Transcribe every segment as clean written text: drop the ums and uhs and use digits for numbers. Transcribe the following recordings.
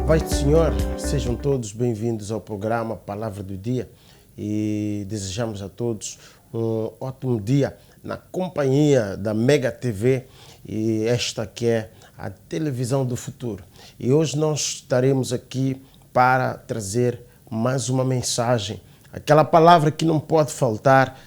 paz do Senhor, sejam todos bem-vindos ao programa Palavra do Dia e desejamos a todos um ótimo dia na companhia da Mega TV e esta que é a televisão do futuro. E hoje nós estaremos aqui para trazer mais uma mensagem, aquela palavra que não pode faltar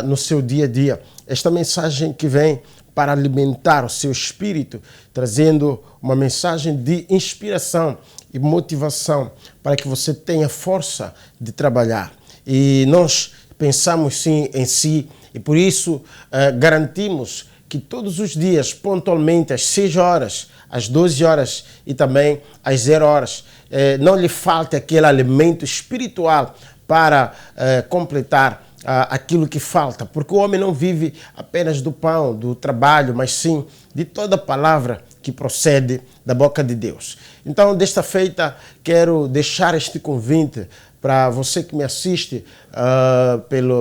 no seu dia a dia. Esta mensagem que vem para alimentar o seu espírito, trazendo uma mensagem de inspiração e motivação para que você tenha força de trabalhar. E nós pensamos sim em si e por isso garantimos que todos os dias, pontualmente às 6 horas, às 12 horas e também às 0 horas, não lhe falte aquele alimento espiritual para completar aquilo que falta, porque o homem não vive apenas do pão, do trabalho, mas sim de toda palavra que procede da boca de Deus. Então, desta feita, quero deixar este convite para você que me assiste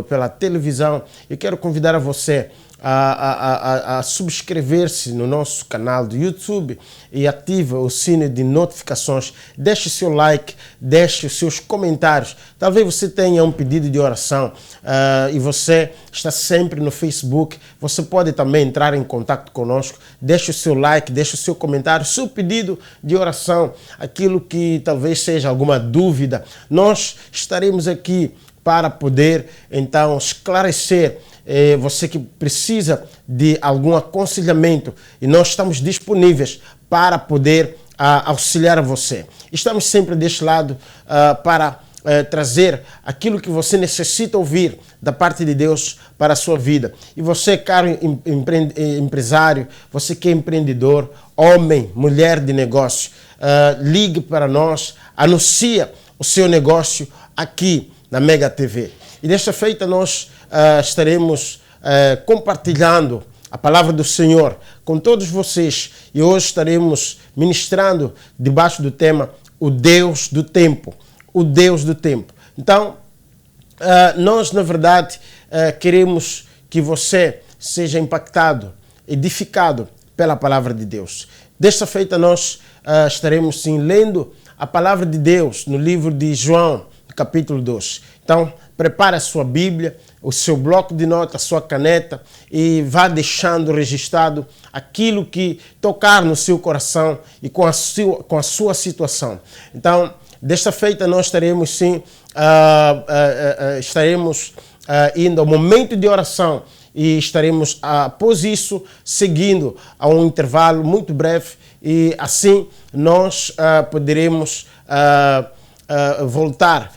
pela televisão. Eu quero convidar a você a subscrever-se no nosso canal do YouTube e ative o sino de notificações. Deixe seu like, deixe os seus comentários. Talvez você tenha um pedido de oração e você está sempre no Facebook. Você pode também entrar em contato conosco. Deixe o seu like, deixe o seu comentário, seu pedido de oração, aquilo que talvez seja alguma dúvida. Nós estaremos aqui para poder então esclarecer você que precisa de algum aconselhamento e nós estamos disponíveis para poder auxiliar você. Estamos sempre deste lado para trazer aquilo que você necessita ouvir da parte de Deus para a sua vida. E você, caro empresário, você que é empreendedor, homem, mulher de negócio, ligue para nós, anuncia o seu negócio aqui na Mega TV. E desta feita nós estaremos compartilhando a palavra do Senhor com todos vocês e hoje estaremos ministrando debaixo do tema o Deus do tempo, o Deus do tempo. Então, nós na verdade queremos que você seja impactado, edificado pela palavra de Deus. Desta feita nós estaremos sim lendo a palavra de Deus no livro de João, capítulo 2. Então, prepare a sua Bíblia, o seu bloco de notas, a sua caneta e vá deixando registrado aquilo que tocar no seu coração e com a sua situação. Então, desta feita nós estaremos sim, indo ao momento de oração e estaremos, após isso, seguindo a um intervalo muito breve e assim nós poderemos voltar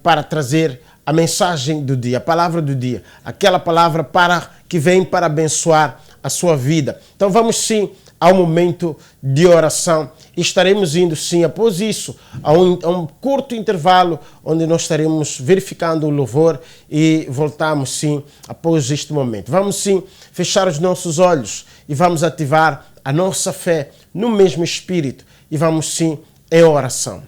para trazer a mensagem do dia, a palavra do dia, aquela palavra que vem para abençoar a sua vida. Então vamos sim ao momento de oração e estaremos indo sim após isso a um curto intervalo onde nós estaremos verificando o louvor e voltamos sim após este momento. Vamos sim fechar os nossos olhos e vamos ativar a nossa fé no mesmo Espírito e vamos sim em oração.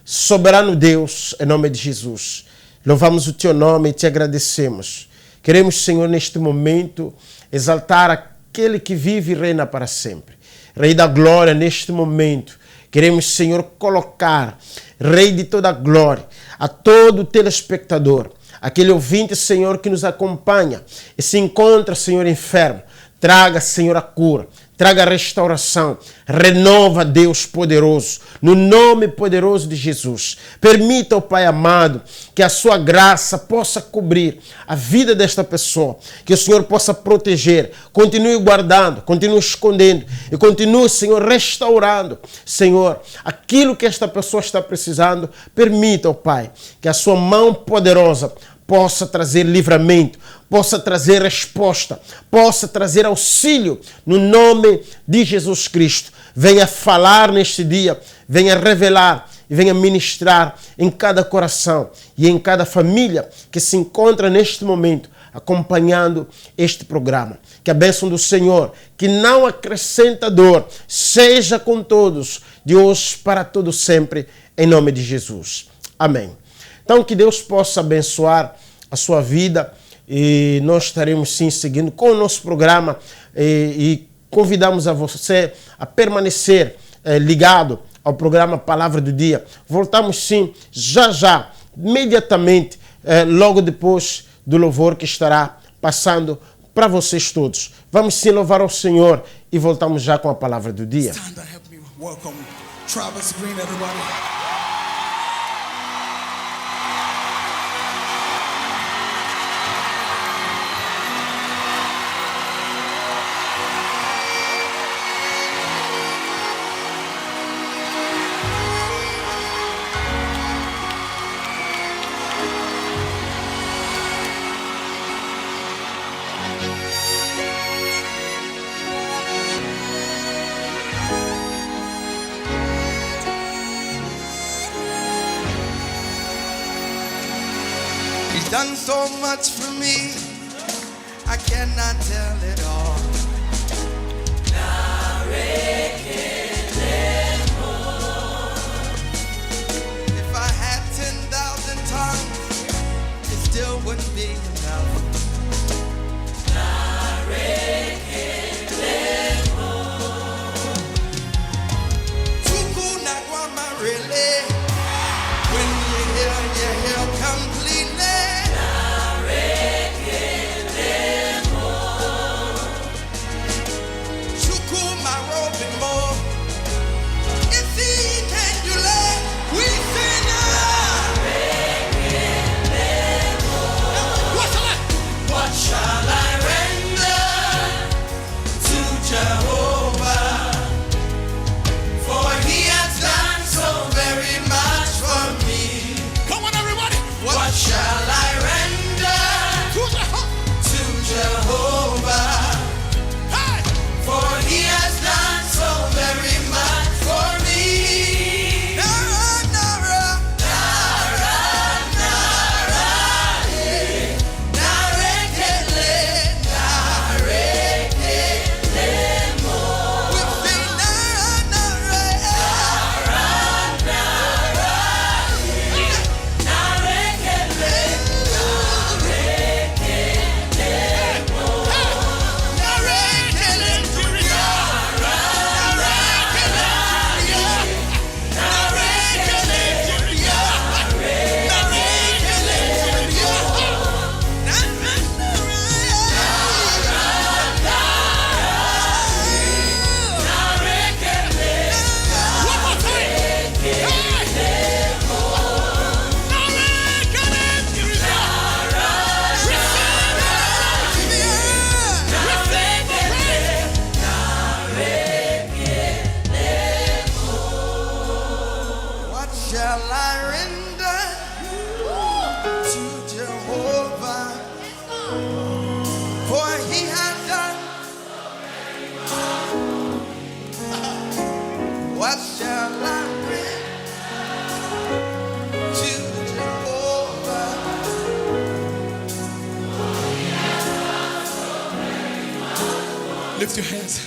Soberano Deus, em nome de Jesus, louvamos o Teu nome e Te agradecemos. Queremos, Senhor, neste momento, exaltar aquele que vive e reina para sempre. Rei da glória, neste momento, queremos, Senhor, colocar, Rei de toda a glória, a todo telespectador, aquele ouvinte, Senhor, que nos acompanha e se encontra, Senhor, enfermo. Traga, Senhor, a cura. Traga a restauração, renova, Deus poderoso, no nome poderoso de Jesus. Permita, ó Pai amado, que a sua graça possa cobrir a vida desta pessoa, que o Senhor possa proteger, continue guardando, continue escondendo e continue, Senhor, restaurando, Senhor, aquilo que esta pessoa está precisando. Permita, ó Pai, que a sua mão poderosa possa trazer livramento, possa trazer resposta, possa trazer auxílio no nome de Jesus Cristo. Venha falar neste dia, venha revelar e venha ministrar em cada coração e em cada família que se encontra neste momento acompanhando este programa. Que a bênção do Senhor, que não acrescenta dor, seja com todos, de hoje para todo sempre, em nome de Jesus. Amém. Então, que Deus possa abençoar a sua vida e nós estaremos sim seguindo com o nosso programa e convidamos a você a permanecer ligado ao programa Palavra do Dia. Voltamos sim, já, imediatamente, logo depois do louvor que estará passando para vocês todos. Vamos sim louvar ao Senhor e voltamos já com a Palavra do Dia. Stand and help me welcome Travis Green, everybody. He's done so much for me, I cannot tell it all. If I had 10,000 tongues, it still wouldn't be enough. Tuku Nagwama really, when you hear completely. Lift your hands.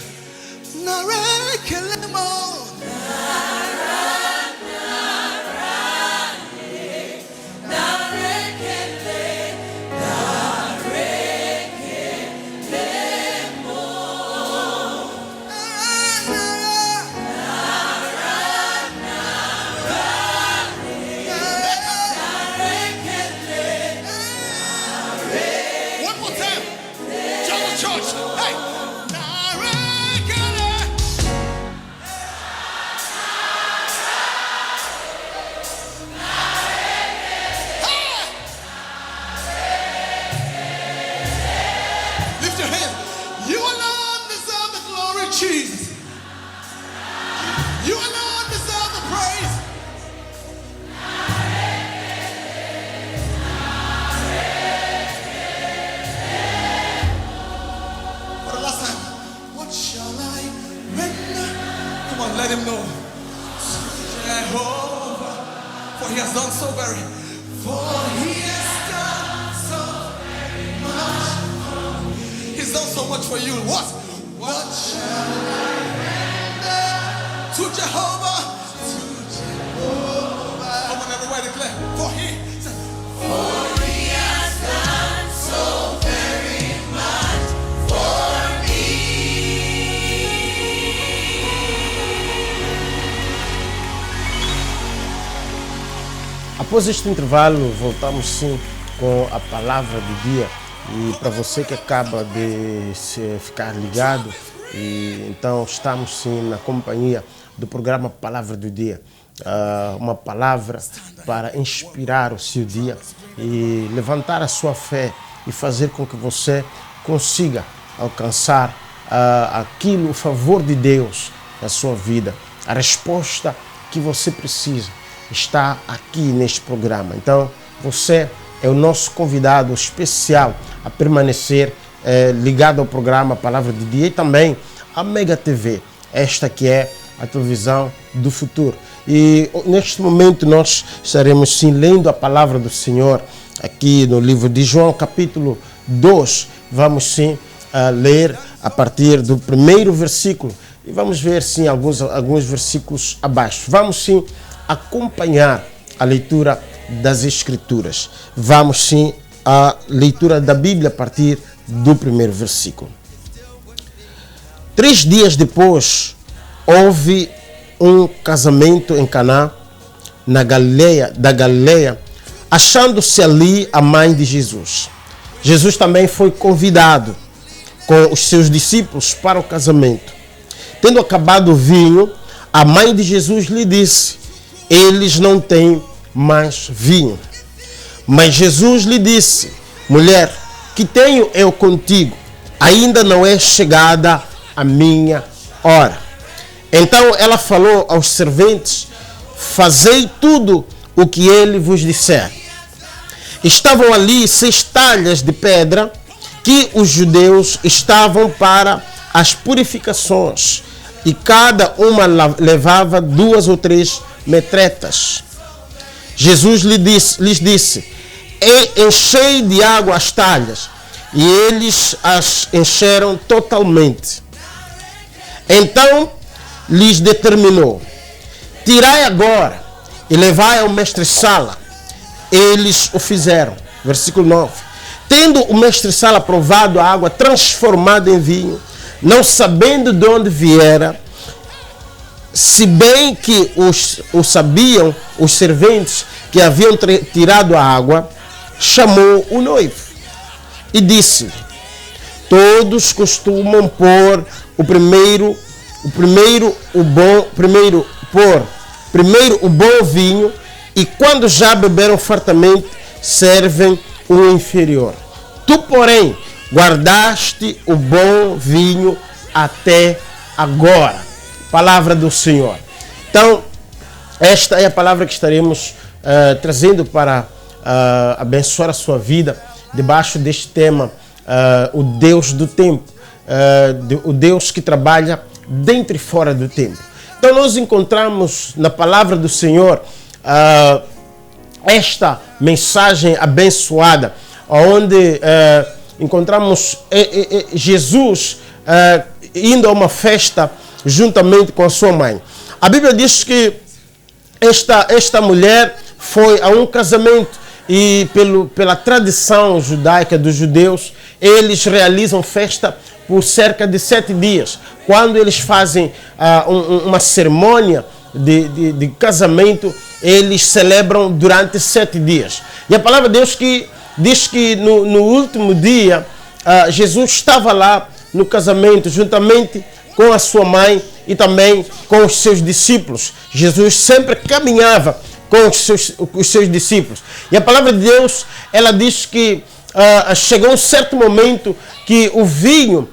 One more time. Tell the church. Hey. Jesus. You alone deserve the praise. For the last time, what shall I render? Come on, let him know. Jehovah, for he has done so very. For he has done so very much. He's done so much for you. What shall I render to Jehovah? To Jehovah. Come on, everybody declare. For he has done so very much for me. Depois deste intervalo, voltamos sim com a palavra do dia. E para você que acaba de ficar ligado, e então estamos sim na companhia do programa Palavra do Dia. Uma palavra para inspirar o seu dia e levantar a sua fé e fazer com que você consiga alcançar aquilo, o favor de Deus na sua vida. A resposta que você precisa está aqui neste programa. Então, você é o nosso convidado especial a permanecer ligado ao programa Palavra do Dia e também a Mega TV, esta que é a televisão do futuro. E neste momento nós estaremos sim lendo a palavra do Senhor aqui no livro de João, capítulo 2. Vamos sim ler a partir do primeiro versículo e vamos ver sim alguns versículos abaixo. Vamos sim acompanhar a leitura das Escrituras. Vamos sim à leitura da Bíblia a partir do primeiro versículo. 3 dias depois, houve um casamento em Caná, da Galileia, achando-se ali a mãe de Jesus. Jesus também foi convidado com os seus discípulos para o casamento. Tendo acabado o vinho, a mãe de Jesus lhe disse: eles não têm mais vinho. Mas Jesus lhe disse: mulher, que tenho eu contigo? Ainda não é chegada a minha hora. Então ela falou aos serventes: fazei tudo o que ele vos disser. Estavam ali 6 talhas de pedra que os judeus estavam para as purificações, e cada uma levava 2 ou 3 metretas. Jesus lhes disse: enchei de água as talhas, e eles as encheram totalmente. Então lhes determinou: tirai agora e levai ao mestre-sala. Eles o fizeram. Versículo 9. Tendo o mestre-sala provado a água transformada em vinho, não sabendo de onde viera, se bem que o sabiam os serventes que haviam tirado a água, chamou o noivo e disse-lhe: todos costumam pôr primeiro o bom vinho, e quando já beberam fartamente, servem o inferior. Tu, porém, guardaste o bom vinho até agora. Palavra do Senhor. Então, esta é a palavra que estaremos trazendo para abençoar a sua vida, debaixo deste tema, o Deus do tempo, o Deus que trabalha dentro e fora do tempo. Então nós encontramos na palavra do Senhor esta mensagem abençoada, onde encontramos Jesus indo a uma festa juntamente com a sua mãe. A Bíblia diz que esta mulher foi a um casamento e pela tradição judaica dos judeus, eles realizam festa por cerca de 7 dias. Quando eles fazem uma cerimônia de casamento, eles celebram durante 7 dias. E a palavra de Deus diz que no último dia, Jesus estava lá no casamento, juntamente com a sua mãe e também com os seus discípulos. Jesus sempre caminhava com os seus discípulos. E a palavra de Deus, ela diz que chegou um certo momento que o vinho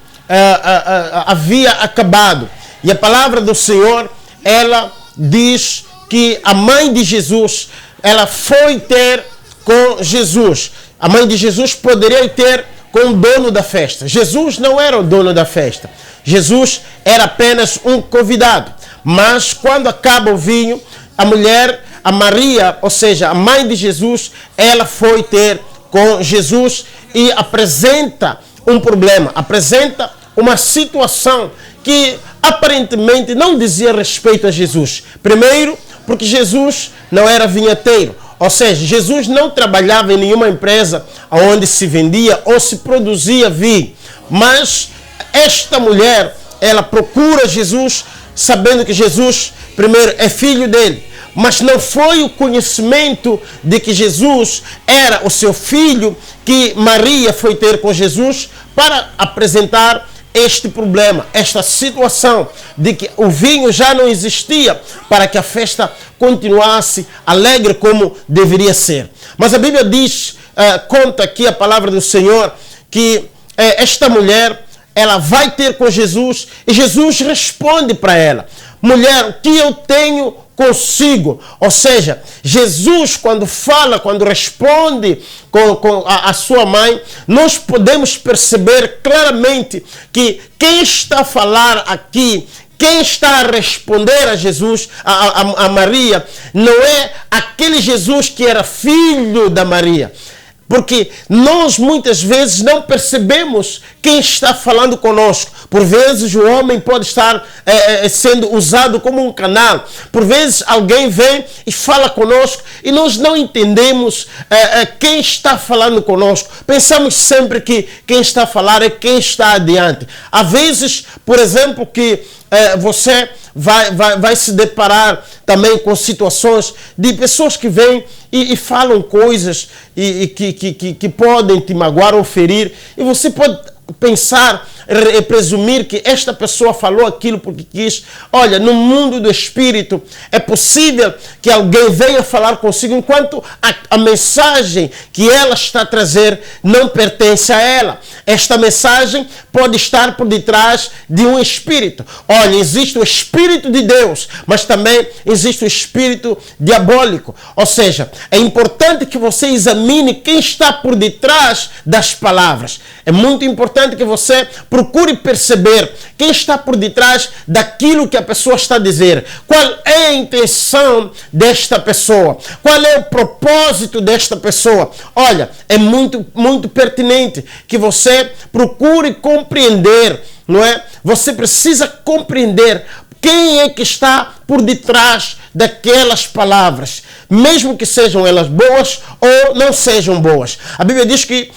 havia acabado. E a palavra do Senhor, ela diz que a mãe de Jesus, ela foi ter com Jesus. A mãe de Jesus poderia ter com o dono da festa. Jesus não era o dono da festa. Jesus era apenas um convidado. Mas quando acaba o vinho, a Maria, ou seja, a mãe de Jesus, ela foi ter com Jesus e apresenta um problema, apresenta uma situação que aparentemente não dizia respeito a Jesus. Primeiro, porque Jesus não era vinheteiro, ou seja, Jesus não trabalhava em nenhuma empresa onde se vendia ou se produzia vinho. Mas esta mulher, ela procura Jesus sabendo que Jesus, primeiro, é filho dele, mas não foi o conhecimento de que Jesus era o seu filho que Maria foi ter com Jesus para apresentar este problema, esta situação de que o vinho já não existia para que a festa continuasse alegre como deveria ser. Mas a Bíblia diz, conta aqui a palavra do Senhor, que esta mulher, ela vai ter com Jesus e Jesus responde para ela: mulher, o que eu tenho consigo? Ou seja, Jesus, quando fala, quando responde com a sua mãe, nós podemos perceber claramente que quem está a falar aqui, quem está a responder a Jesus, a Maria, não é aquele Jesus que era filho da Maria. Porque nós muitas vezes não percebemos quem está falando conosco. Por vezes o homem pode estar sendo usado como um canal. Por vezes alguém vem e fala conosco e nós não entendemos quem está falando conosco. Pensamos sempre que quem está a falar é quem está adiante. Há vezes, por exemplo, que você vai se deparar também com situações de pessoas que vêm e falam coisas que podem te magoar ou ferir, e você pode pensar e presumir que esta pessoa falou aquilo porque quis. Olha, no mundo do espírito é possível que alguém venha falar consigo enquanto a mensagem que ela está a trazer não pertence a ela. Esta mensagem pode estar por detrás de um espírito. Olha, existe o espírito de Deus, mas também existe o espírito diabólico. Ou seja, é importante que você examine quem está por detrás das palavras. É muito importante que você procure perceber quem está por detrás daquilo que a pessoa está a dizer. Qual é a intenção desta pessoa? Qual é o propósito desta pessoa? Olha, é muito pertinente que você procure compreender, não é? Você precisa compreender quem é que está por detrás daquelas palavras, mesmo que sejam elas boas ou não sejam boas. A Bíblia diz que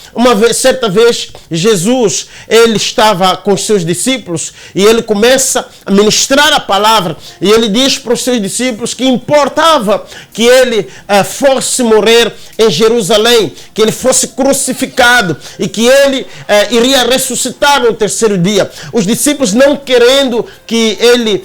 certa vez Jesus, ele estava com os seus discípulos e ele começa a ministrar a palavra e ele diz para os seus discípulos que importava que ele fosse morrer em Jerusalém, que ele fosse crucificado e que ele iria ressuscitar no terceiro dia. Os discípulos, não querendo que ele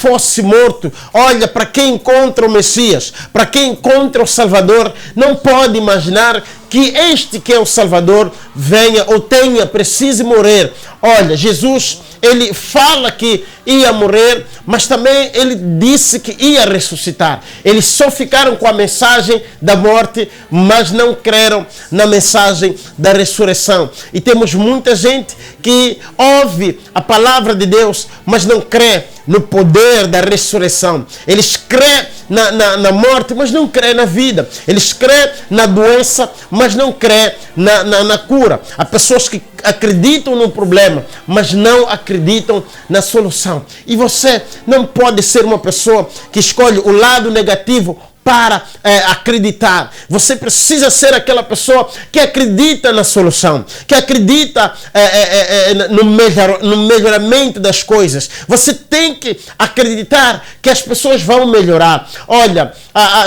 fosse morto, olha, para quem encontra o Messias, para quem encontra o Salvador, não pode imaginar que este que é o Salvador venha ou precise morrer. Olha, Jesus, ele fala que ia morrer, mas também ele disse que ia ressuscitar. Eles só ficaram com a mensagem da morte, mas não creram na mensagem da ressurreição. E temos muita gente que ouve a palavra de Deus, mas não crê no poder da ressurreição. Eles crêem na morte, mas não crêem na vida. Eles crêem na doença, mas não crêem na cura. Há pessoas que acreditam no problema, mas não acreditam na solução. E você não pode ser uma pessoa que escolhe o lado negativo para acreditar. Você precisa ser aquela pessoa que acredita na solução, que acredita no melhoramento das coisas. Você tem que acreditar que as pessoas vão melhorar. Olha,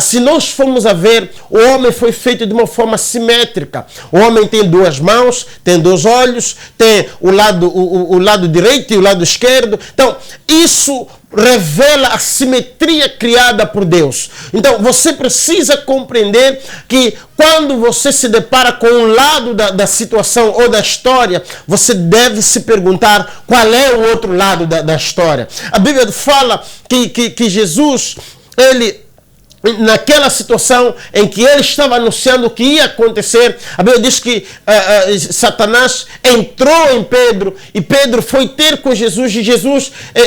se nós formos a ver, o homem foi feito de uma forma simétrica. O homem tem duas mãos, tem dois olhos, tem o lado direito e o lado esquerdo. Então, isso revela a simetria criada por Deus. Então, você precisa compreender que quando você se depara com um lado da situação ou da história, você deve se perguntar qual é o outro lado da história. A Bíblia fala que Jesus, ele, naquela situação em que ele estava anunciando o que ia acontecer, a Bíblia diz que Satanás entrou em Pedro e Pedro foi ter com Jesus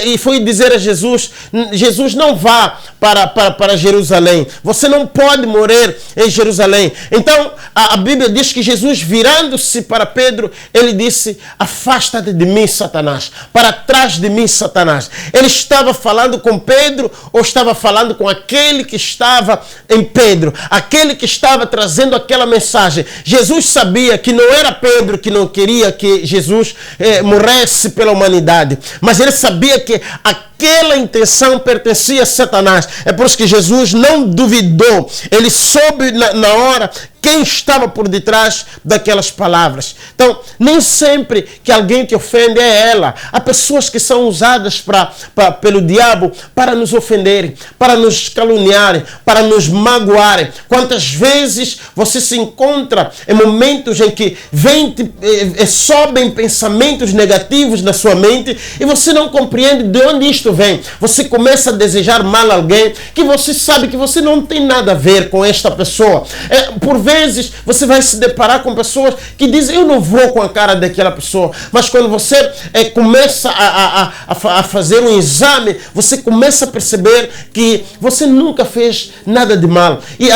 e foi dizer a Jesus: Jesus, não vá para Jerusalém, você não pode morrer em Jerusalém. Então a Bíblia diz que Jesus, virando-se para Pedro, ele disse: afasta-te de mim, Satanás, para trás de mim, Satanás. Ele estava falando com Pedro ou estava falando com aquele que estava estava em Pedro, aquele que estava trazendo aquela mensagem. Jesus sabia que não era Pedro que não queria que Jesus morresse pela humanidade, mas ele sabia que aquela intenção pertencia a Satanás. É por isso que Jesus não duvidou. Ele soube na hora quem estava por detrás daquelas palavras. Então, nem sempre que alguém te ofende é ela. Há pessoas que são usadas pelo diabo para nos ofenderem, para nos caluniarem, para nos magoarem. Quantas vezes você se encontra em momentos em que sobem pensamentos negativos na sua mente e você não compreende de onde isto vem. Você começa a desejar mal a alguém que você sabe que você não tem nada a ver com esta pessoa. Por vezes você vai se deparar com pessoas que dizem: eu não vou com a cara daquela pessoa. Mas quando você começa a fazer um exame, você começa a perceber que você nunca fez nada de mal. E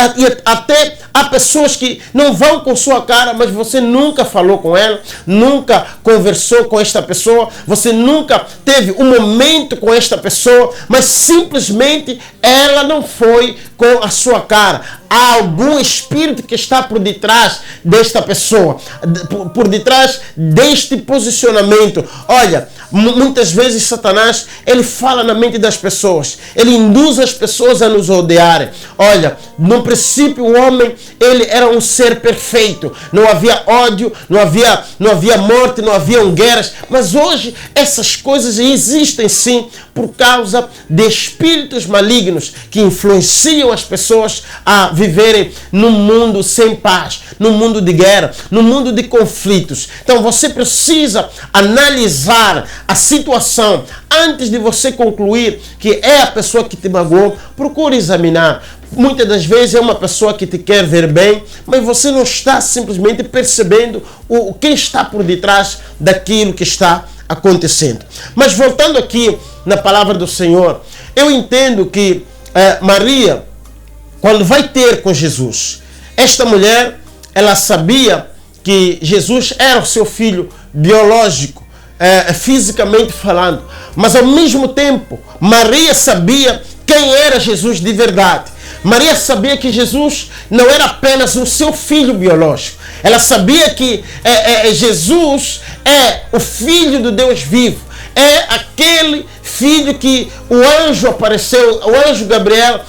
até há pessoas que não vão com sua cara, mas você nunca falou com ela, nunca conversou com esta pessoa, você nunca teve um momento com esta pessoa, mas simplesmente ela não foi com a sua cara. Há algum espírito que está por detrás desta pessoa, por detrás deste posicionamento. Olha, muitas vezes Satanás, ele fala na mente das pessoas, ele induz as pessoas a nos odiarem. Olha, no princípio o homem, ele era um ser perfeito, não havia ódio, não havia morte, não havia guerras, mas hoje essas coisas existem sim por causa de espíritos malignos que influenciam as pessoas a viverem num mundo sem paz, num mundo de guerra, num mundo de conflitos. Então você precisa analisar a situação antes de você concluir que é a pessoa que te magoou. Procure examinar. Muitas das vezes é uma pessoa que te quer ver bem, mas você não está simplesmente percebendo quem está por detrás daquilo que está acontecendo. Mas voltando aqui na palavra do Senhor, eu entendo que Maria, quando vai ter com Jesus, esta mulher, ela sabia que Jesus era o seu filho biológico, fisicamente falando, mas ao mesmo tempo, Maria sabia quem era Jesus de verdade. Maria sabia que Jesus não era apenas o seu filho biológico. Ela sabia que Jesus é o Filho do Deus vivo. É aquele filho que o anjo Gabriel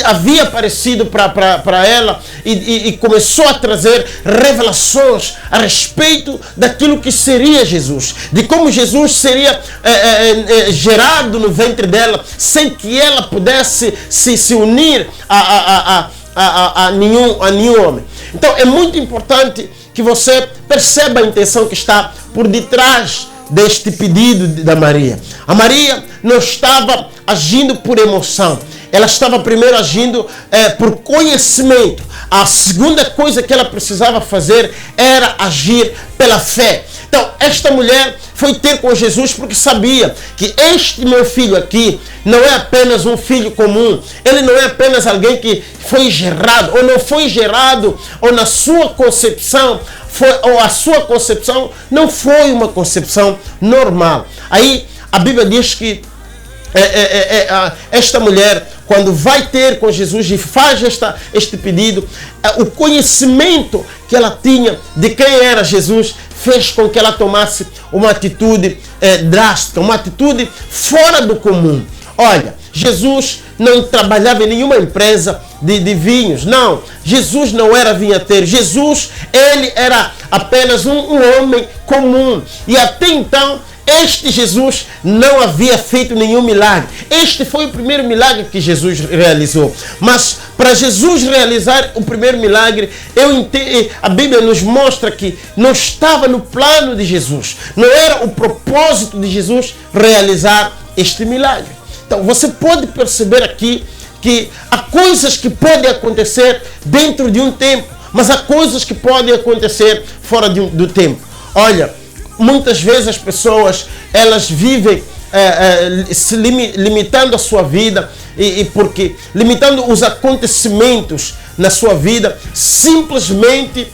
havia aparecido para ela e começou a trazer revelações a respeito daquilo que seria Jesus, de como Jesus seria gerado no ventre dela sem que ela pudesse se unir a nenhum homem. Então é muito importante que você perceba a intenção que está por detrás deste pedido da Maria. A Maria não estava agindo por emoção. Ela estava primeiro agindo por conhecimento. A segunda coisa que ela precisava fazer era agir pela fé. Então, esta mulher foi ter com Jesus porque sabia que este meu filho aqui não é apenas um filho comum. Ele não é apenas alguém que foi gerado ou não foi gerado, ou na sua concepção, a sua concepção não foi uma concepção normal. Aí a Bíblia diz que esta mulher, quando vai ter com Jesus e faz este pedido, o conhecimento que ela tinha de quem era Jesus fez com que ela tomasse uma atitude drástica, uma atitude fora do comum. Olha, Jesus não trabalhava em nenhuma empresa de vinhos, não. Jesus não era vinhateiro. Jesus, ele era apenas um homem comum. E até então, este Jesus não havia feito nenhum milagre. Este foi o primeiro milagre que Jesus realizou. Mas para Jesus realizar o primeiro milagre, a Bíblia nos mostra que não estava no plano de Jesus. Não era o propósito de Jesus realizar este milagre. Então você pode perceber aqui que há coisas que podem acontecer dentro de um tempo, mas há coisas que podem acontecer fora do tempo. Olha, muitas vezes as pessoas, elas vivem limitando a sua vida porque limitando os acontecimentos na sua vida simplesmente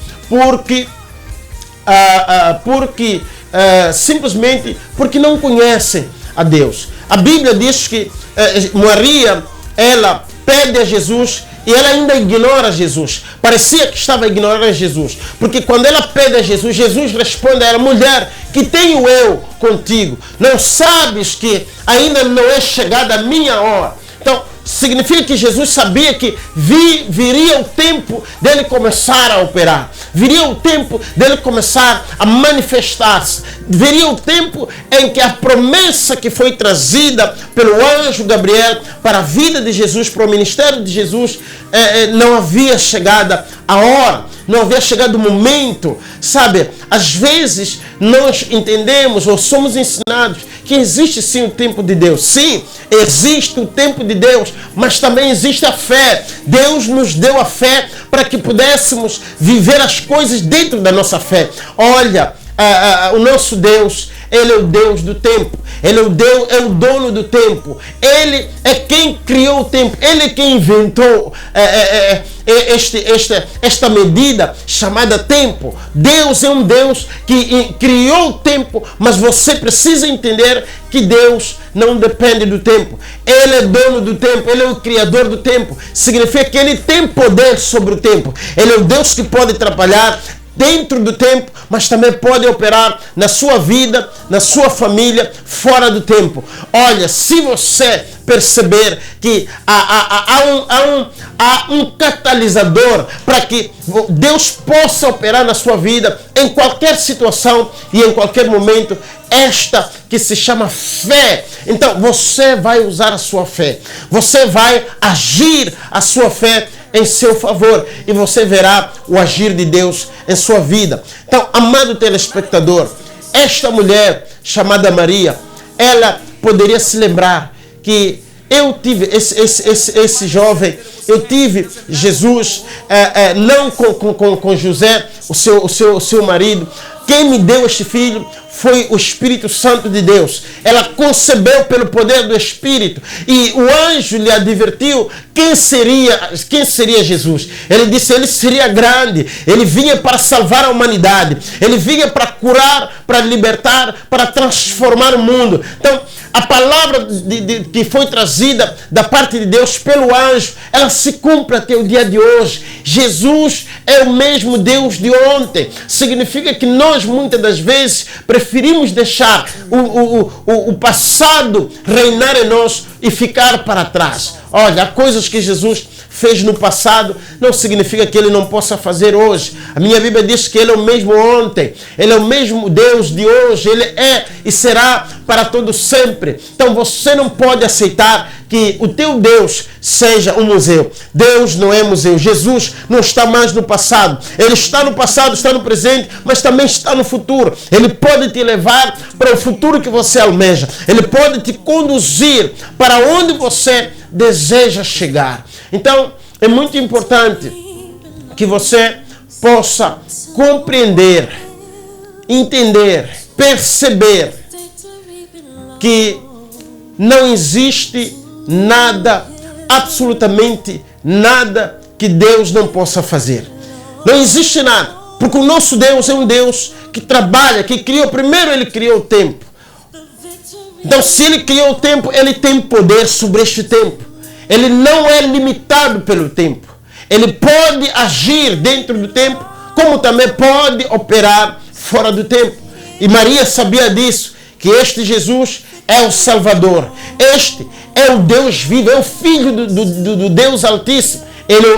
porque não conhecem a Deus. A Bíblia diz que Maria, ela pede a Jesus E ela ainda ignora Jesus. Parecia que estava ignorando Jesus. Porque quando ela pede a Jesus, Jesus responde a ela: mulher, que tenho eu contigo? Não sabes que ainda não é chegada a minha hora? Então, significa que Jesus sabia que viria o tempo dele começar a operar. Viria o tempo dele começar a manifestar-se. Viria o tempo em que a promessa que foi trazida pelo anjo Gabriel para a vida de Jesus, para o ministério de Jesus, não havia chegado a hora, não havia chegado o momento. Sabe, às vezes nós entendemos ou somos ensinados que existe sim o tempo de Deus. Sim, existe o tempo de Deus, mas também existe a fé. Deus nos deu a fé para que pudéssemos viver as coisas dentro da nossa fé. Olha, o nosso Deus, Ele é o Deus do tempo. Ele é o dono do tempo. Ele é quem criou o tempo. Ele é quem inventou esta medida chamada tempo. Deus é um Deus que criou o tempo, mas você precisa entender que Deus não depende do tempo. Ele é dono do tempo, Ele é o criador do tempo. Significa que Ele tem poder sobre o tempo. Ele é o Deus que pode trabalhar dentro do tempo, mas também pode operar na sua vida, na sua família, fora do tempo. Olha, se você perceber que há um catalisador para que Deus possa operar na sua vida em qualquer situação e em qualquer momento, esta que se chama fé. Então você vai usar a sua fé, você vai agir a sua fé em seu favor e você verá o agir de Deus em sua vida. Então, amado telespectador, esta mulher chamada Maria, ela poderia se lembrar que eu tive esse jovem, eu tive Jesus, não com José, o seu marido. Quem me deu este filho foi o Espírito Santo de Deus. Ela concebeu pelo poder do Espírito. E o anjo lhe advertiu quem seria Jesus. Ele disse: ele seria grande. Ele vinha para salvar a humanidade. Ele vinha para curar, para libertar, para transformar o mundo. Então, a palavra que foi trazida da parte de Deus pelo anjo, ela se cumpre até o dia de hoje. Jesus é o mesmo Deus de ontem. Significa que nós, muitas das vezes, preferimos deixar o passado reinar em nós e ficar para trás. Olha, há coisas que Jesus fez no passado, não significa que Ele não possa fazer hoje. A minha Bíblia diz que Ele é o mesmo ontem, Ele é o mesmo Deus de hoje, Ele é e será para todo sempre. Então você não pode aceitar que o teu Deus seja um museu. Deus não é museu. Jesus não está mais no passado. Ele está no passado, está no presente, mas também está no futuro. Ele pode te levar para o futuro que você almeja. Ele pode te conduzir para onde você deseja chegar. Então, é muito importante que você possa compreender, entender, perceber que não existe nada, absolutamente nada que Deus não possa fazer. Não existe nada, porque o nosso Deus é um Deus que trabalha, que criou. Primeiro Ele criou o tempo. Então, se Ele criou o tempo, Ele tem poder sobre este tempo. Ele não é limitado pelo tempo. Ele pode agir dentro do tempo, como também pode operar fora do tempo. E Maria sabia disso, que este Jesus é o Salvador. Este é o Deus vivo, é o Filho do Deus Altíssimo.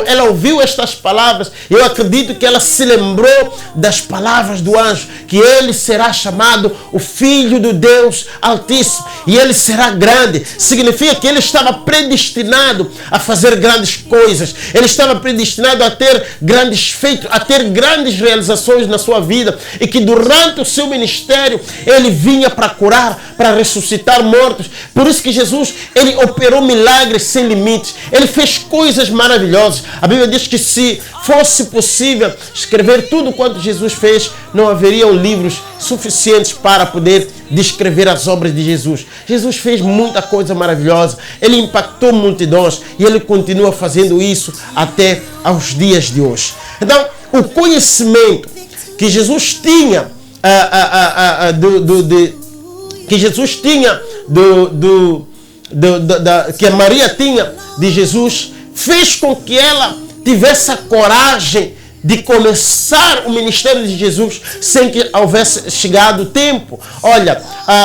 Ela ouviu estas palavras. Eu acredito que ela se lembrou das palavras do anjo, que ele será chamado o Filho do Deus Altíssimo, e ele será grande. Significa que ele estava predestinado a fazer grandes coisas. Ele estava predestinado a ter grandes feitos, a ter grandes realizações na sua vida, e que durante o seu ministério ele vinha para curar, para ressuscitar mortos. Por isso que Jesus, ele operou milagres sem limites. Ele fez coisas maravilhosas. A Bíblia diz que se fosse possível escrever tudo quanto Jesus fez, não haveriam livros suficientes para poder descrever as obras de Jesus. Jesus fez muita coisa maravilhosa. Ele impactou multidões e ele continua fazendo isso até aos dias de hoje. Então, o conhecimento que Jesus tinha que a Maria tinha de Jesus fez com que ela tivesse a coragem de começar o ministério de Jesus sem que houvesse chegado o tempo. Olha,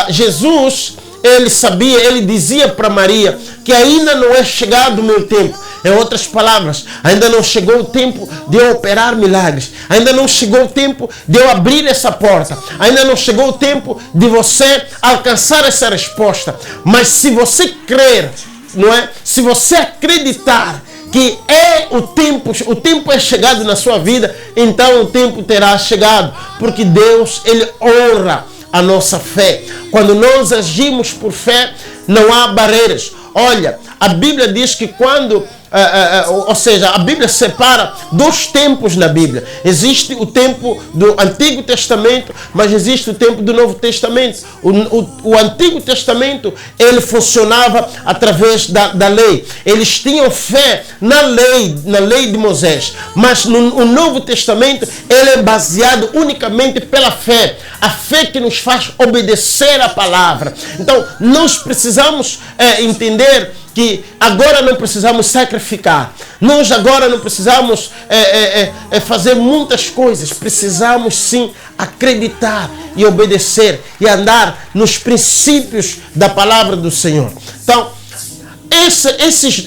Jesus, ele sabia, ele dizia para Maria que ainda não é chegado o meu tempo. Em outras palavras, ainda não chegou o tempo de eu operar milagres. Ainda não chegou o tempo de eu abrir essa porta. Ainda não chegou o tempo de você alcançar essa resposta. Mas se você crer, não é? Se você acreditar que é o tempo é chegado na sua vida, então o tempo terá chegado. Porque Deus, ele honra a nossa fé. Quando nós agimos por fé, não há barreiras. Olha, a Bíblia diz que quando... ou seja, a Bíblia separa dois tempos na Bíblia. Existe o tempo do Antigo Testamento, mas existe o tempo do Novo Testamento. O Antigo Testamento, ele funcionava através da lei. Eles tinham fé na lei de Moisés. Mas no Novo Testamento, ele é baseado unicamente pela fé. A fé que nos faz obedecer a palavra. Então, nós precisamos entender que agora não precisamos sacrificar. Nós agora não precisamos fazer muitas coisas. Precisamos sim acreditar e obedecer e andar nos princípios da palavra do Senhor. Então,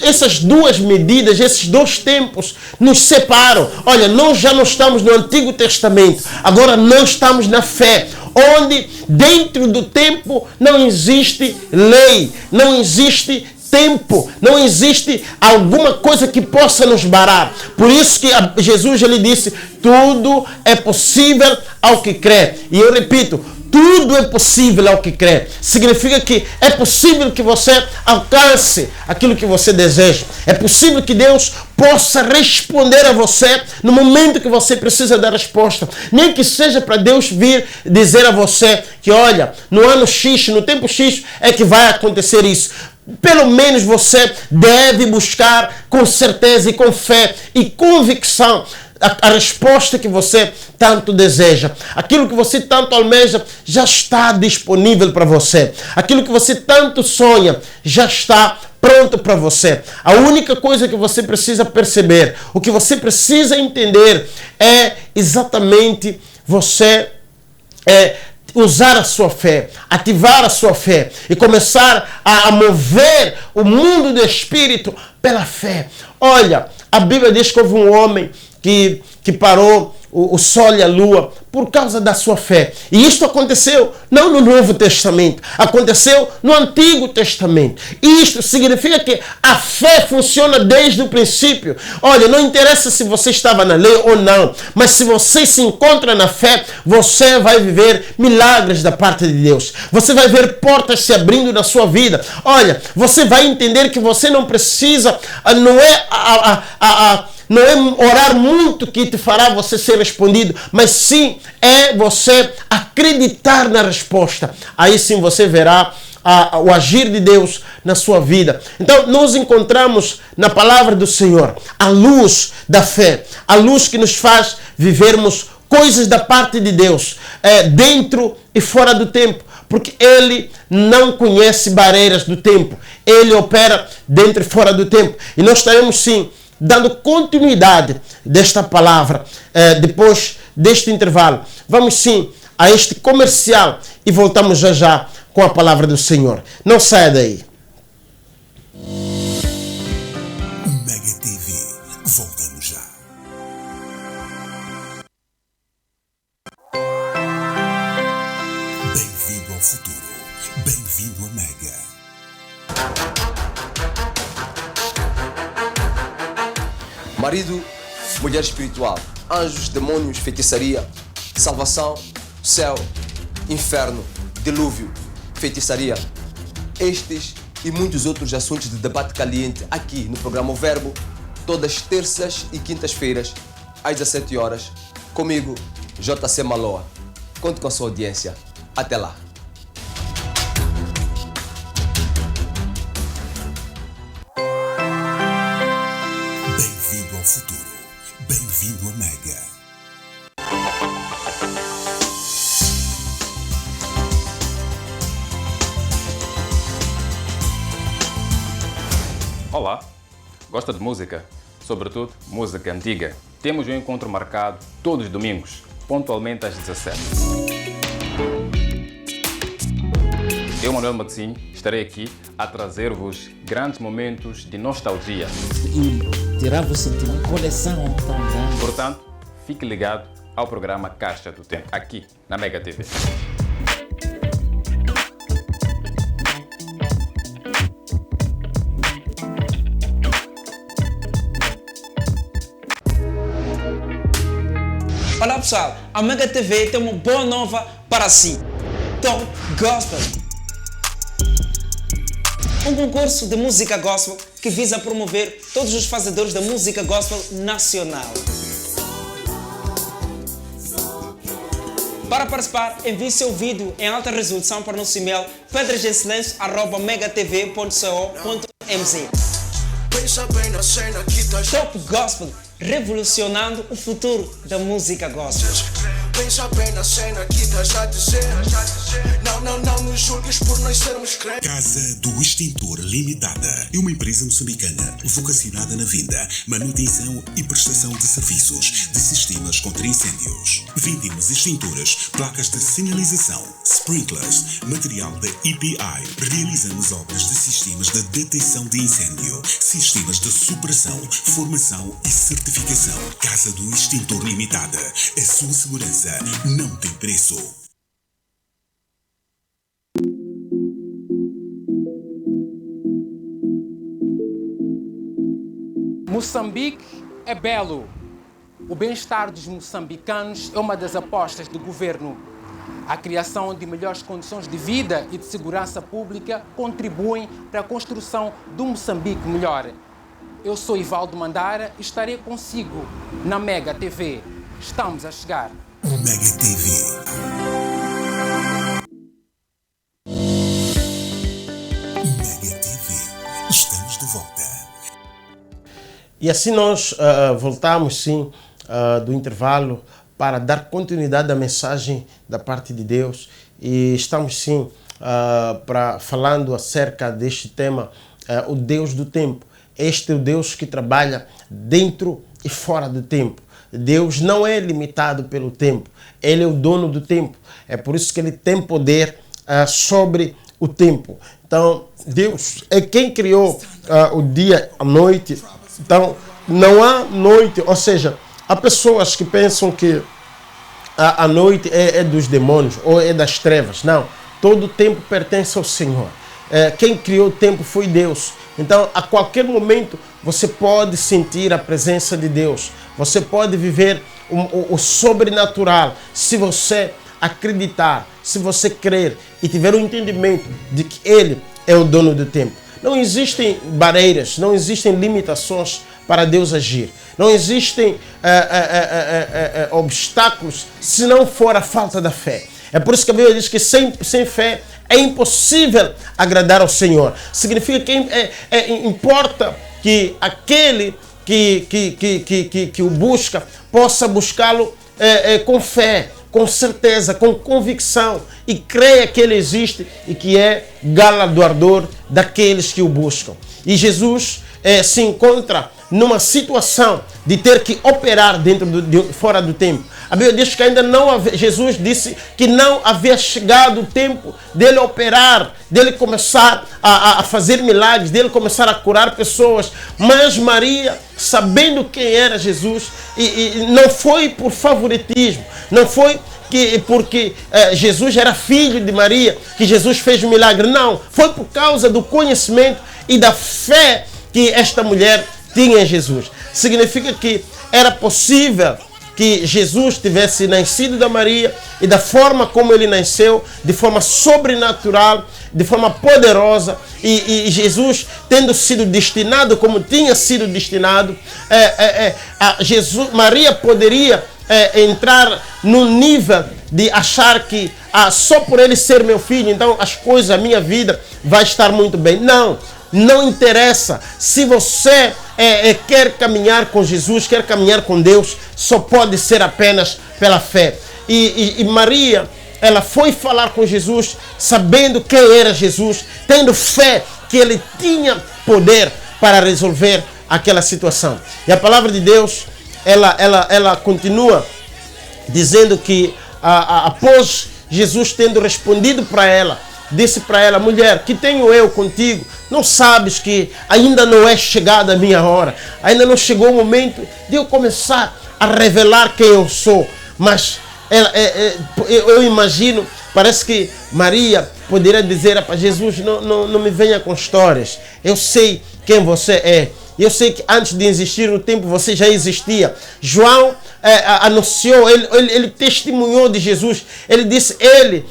essas duas medidas, esses dois tempos nos separam. Olha, nós já não estamos no Antigo Testamento. Agora nós estamos na fé, onde dentro do tempo não existe lei, não existe tempo, não existe alguma coisa que possa nos barrar. Por isso que Jesus, ele disse, tudo é possível ao que crê. E eu repito, tudo é possível ao que crê. Significa que é possível que você alcance aquilo que você deseja. É possível que Deus possa responder a você no momento que você precisa da resposta. Nem que seja para Deus vir dizer a você que, olha, no ano X, no tempo X, é que vai acontecer isso. Pelo menos você deve buscar com certeza e com fé e convicção a resposta que você tanto deseja. Aquilo que você tanto almeja já está disponível para você. Aquilo que você tanto sonha já está pronto para você. A única coisa que você precisa perceber, o que você precisa entender é exatamente você usar a sua fé, ativar a sua fé e começar a mover o mundo do Espírito pela fé. Olha, a Bíblia diz que houve um homem que parou o sol e a lua por causa da sua fé. E isto aconteceu não no Novo Testamento, aconteceu no Antigo Testamento. E isto significa que a fé funciona desde o princípio. Olha, não interessa se você estava na lei ou não, mas se você se encontra na fé, você vai viver milagres da parte de Deus. Você vai ver portas se abrindo na sua vida. Olha, você vai entender que você não precisa, não é orar muito que te fará você ser respondido, mas sim é você acreditar na resposta. Aí sim você verá o agir de Deus na sua vida. Então nós encontramos na palavra do Senhor a luz da fé, a luz que nos faz vivermos coisas da parte de Deus, dentro e fora do tempo, porque Ele não conhece barreiras do tempo. Ele opera dentro e fora do tempo. E nós estaremos sim dando continuidade desta palavra depois deste intervalo. Vamos sim a este comercial e voltamos já já com a palavra do Senhor. Não saia daí. Mega TV, voltamos já. Bem-vindo ao futuro. Bem-vindo a Mega. Marido, mulher espiritual, anjos, demônios, feitiçaria, salvação, céu, inferno, dilúvio, feitiçaria. Estes e muitos outros assuntos de debate caliente aqui no programa O Verbo, todas terças e quintas-feiras, às 17 horas, comigo, JC Maloa. Conto com a sua audiência. Até lá. Bem-vindo ao futuro. Bem-vindo a Mega. Olá, Gosta de música? Sobretudo, música antiga. Temos um encontro marcado todos os domingos, pontualmente às 17. Eu, Manuel Matzinho, estarei aqui a trazer-vos grandes momentos de nostalgia. E tirar-vos uma coleção tão grande. Portanto, fique ligado ao programa Caixa do Tempo, aqui na Mega TV. Olá pessoal, a Mega TV tem uma boa nova para si. Top Gospel. Um concurso de música gospel que visa promover todos os fazedores da música gospel nacional. Para participar, envie seu vídeo em alta resolução para o nosso e-mail pedrogensilêncio@megatv.co.mz. Top Gospel, revolucionando o futuro da música gospel. Pensa bem na cena que estás a dizer. Não nos julgues por nós sermos crentes. Casa do Extintor Limitada é uma empresa moçambicana vocacionada na venda, manutenção e prestação de serviços de sistemas contra incêndios. Vendemos extintores, placas de sinalização, sprinklers, material da EPI. Realizamos obras de sistemas de detecção de incêndio, sistemas de superação, formação e certificação. Casa do Extintor Limitada. A sua segurança não tem preço. Moçambique é belo. O bem-estar dos moçambicanos é uma das apostas do governo. A criação de melhores condições de vida e de segurança pública contribuem para a construção de um Moçambique melhor. Eu sou Ivaldo Mandara e estarei consigo na Mega TV. Estamos a chegar. Mega TV. Mega TV. Estamos de volta. E assim nós voltamos, sim, do intervalo para dar continuidade à mensagem da parte de Deus. E estamos, sim, falando acerca deste tema, o Deus do tempo. Este é o Deus que trabalha dentro e fora do tempo. Deus não é limitado pelo tempo. Ele é o dono do tempo. É por isso que ele tem poder sobre o tempo. Então, Deus é quem criou o dia, a noite. Então, não há noite. Ou seja, há pessoas que pensam que a noite é dos demônios ou é das trevas. Não. Todo o tempo pertence ao Senhor. Quem criou o tempo foi Deus. Então, a qualquer momento, você pode sentir a presença de Deus. Você pode viver o sobrenatural se você acreditar, se você crer e tiver o entendimento de que Ele é o dono do tempo. Não existem barreiras, não existem limitações para Deus agir. Não existem obstáculos se não for a falta da fé. É por isso que a Bíblia diz que sem fé é impossível agradar ao Senhor. Significa que importa que aquele que o busca possa buscá-lo com fé, com certeza, com convicção e creia que Ele existe e que é galardoador daqueles que o buscam. E Jesus se encontra numa situação de ter que operar fora do tempo. A Bíblia diz que ainda não havia, Jesus disse que não havia chegado o tempo dele operar, dele começar a fazer milagres, dele começar a curar pessoas. Mas Maria, sabendo quem era Jesus, e não foi por favoritismo, não foi porque Jesus era filho de Maria que Jesus fez o milagre. Não, foi por causa do conhecimento e da fé que esta mulher tinha em Jesus. Significa que era possível que Jesus tivesse nascido da Maria e da forma como ele nasceu, de forma sobrenatural, de forma poderosa, e Jesus tendo sido destinado como tinha sido destinado, Maria poderia entrar no nível de achar que só por ele ser meu filho, então as coisas, a minha vida vai estar muito bem. Não interessa. Se você quer caminhar com Jesus, quer caminhar com Deus, só pode ser apenas pela fé. E Maria, ela foi falar com Jesus, sabendo quem era Jesus, tendo fé que ele tinha poder para resolver aquela situação. E a palavra de Deus, ela continua dizendo que após Jesus tendo respondido para ela, disse para ela: mulher, que tenho eu contigo? Não sabes que ainda não é chegada a minha hora? Ainda não chegou o momento de eu começar a revelar quem eu sou? Mas eu imagino, parece que Maria poderia dizer para Jesus: não me venha com histórias. Eu sei quem você é. Eu sei que antes de existir no tempo você já existia. João anunciou, ele testemunhou de Jesus. Ele disse: ele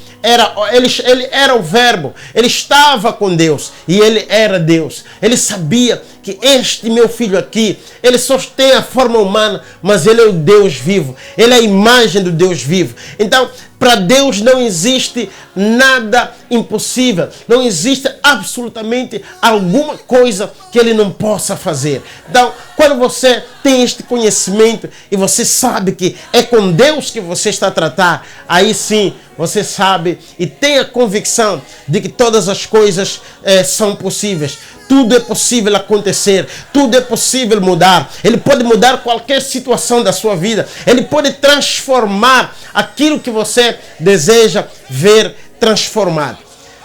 era o Verbo, ele estava com Deus e ele era Deus. Ele sabia que este meu filho aqui, ele só tem a forma humana, mas ele é o Deus vivo. Ele é a imagem do Deus vivo. Então, para Deus não existe nada impossível. Não existe absolutamente alguma coisa que Ele não possa fazer. Então, quando você tem este conhecimento e você sabe que é com Deus que você está a tratar, aí sim você sabe e tem a convicção de que todas as coisas são possíveis. Tudo é possível acontecer, tudo é possível mudar. Ele pode mudar qualquer situação da sua vida. Ele pode transformar aquilo que você deseja ver transformado.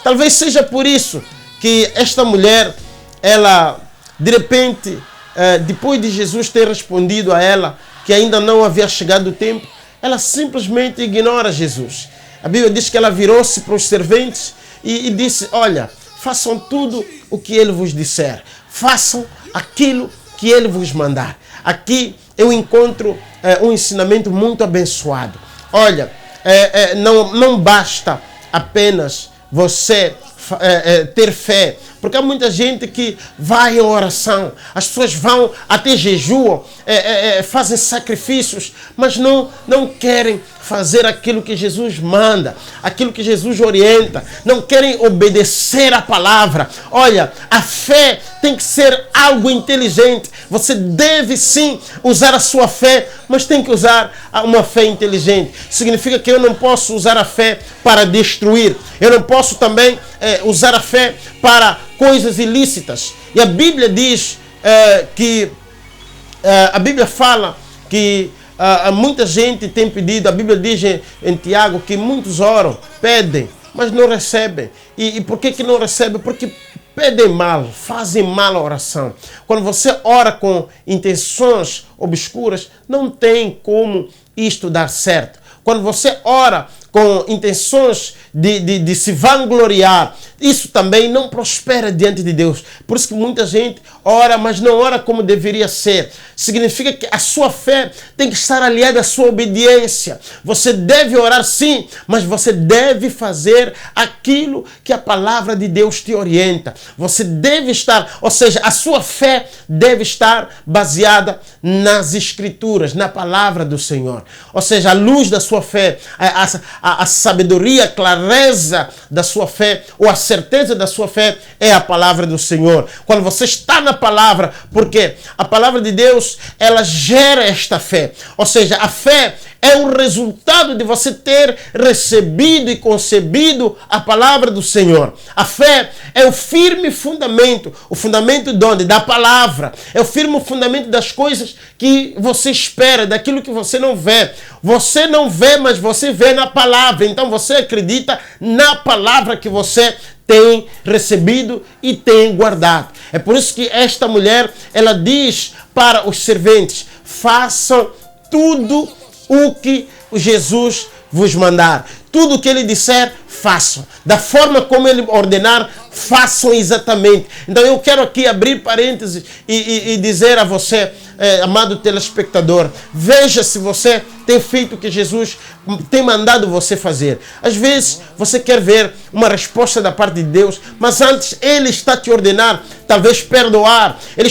Talvez seja por isso que esta mulher, ela, de repente, depois de Jesus ter respondido a ela que ainda não havia chegado o tempo, ela simplesmente ignora Jesus. A Bíblia diz que ela virou-se para os serventes e disse: olha, façam tudo o que ele vos disser. Façam aquilo que ele vos mandar. Aqui eu encontro um ensinamento muito abençoado. Olha, não basta apenas você ter fé. Porque há muita gente que vai em oração. As pessoas vão até jejuam, fazem sacrifícios, mas não querem fazer aquilo que Jesus manda, aquilo que Jesus orienta. Não querem obedecer a palavra. Olha, a fé tem que ser algo inteligente. Você deve sim usar a sua fé, mas tem que usar uma fé inteligente. Significa que eu não posso usar a fé para destruir. Eu não posso também usar a fé para coisas ilícitas. E a Bíblia diz a Bíblia fala que muita gente tem pedido. A Bíblia diz em Tiago que muitos oram, pedem, mas não recebem. E por que não recebem? Porque pedem mal, fazem mal a oração. Quando você ora com intenções obscuras, não tem como isto dar certo. Quando você ora com intenções de se vangloriar, isso também não prospera diante de Deus. Por isso que muita gente ora, mas não ora como deveria ser. Significa que a sua fé tem que estar aliada à sua obediência. Você deve orar sim, mas você deve fazer aquilo que a palavra de Deus te orienta. Você deve estar, ou seja, a sua fé deve estar baseada nas Escrituras, na palavra do Senhor. Ou seja, a luz da sua fé, a sabedoria, a clareza da sua fé, ou a certeza da sua fé é a palavra do Senhor. Quando você está na palavra, porque a palavra de Deus, ela gera esta fé. Ou seja, a fé é um resultado de você ter recebido e concebido a palavra do Senhor. A fé é o firme fundamento. O fundamento de onde? Da palavra. É o firme fundamento das coisas que você espera, daquilo que você não vê. Você não vê, mas você vê na palavra. Então você acredita na palavra que você tem recebido e tem guardado. É por isso que esta mulher, ela diz para os serventes: façam tudo o que Jesus vos mandar. Tudo o que ele disser, façam. Da forma como ele ordenar, façam exatamente. Então eu quero aqui abrir parênteses e dizer a você, amado telespectador, veja se você tem feito o que Jesus tem mandado você fazer. Às vezes você quer ver uma resposta da parte de Deus, mas antes ele está te ordenar, talvez perdoar. Ele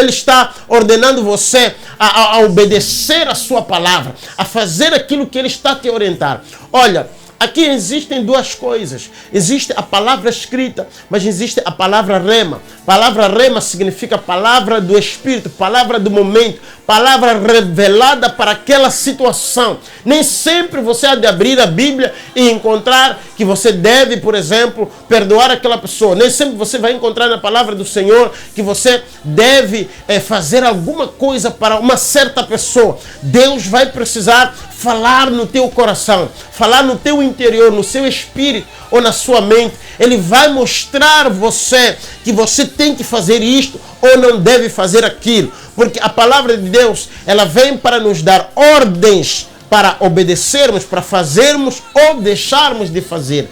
está ordenando você a obedecer a sua palavra, a fazer aquilo que ele está te orientar. Olha, aqui existem duas coisas. Existe a palavra escrita, mas existe a palavra rema. Palavra rema significa palavra do Espírito, palavra do momento, palavra revelada para aquela situação. Nem sempre você há de abrir a Bíblia e encontrar que você deve, por exemplo, perdoar aquela pessoa. Nem sempre você vai encontrar na palavra do Senhor que você deve fazer alguma coisa para uma certa pessoa. Deus vai precisar falar no teu coração, falar no teu interior, no seu espírito ou na sua mente. Ele vai mostrar você que você tem que fazer isto ou não deve fazer aquilo. Porque a palavra de Deus, ela vem para nos dar ordens para obedecermos, para fazermos ou deixarmos de fazer.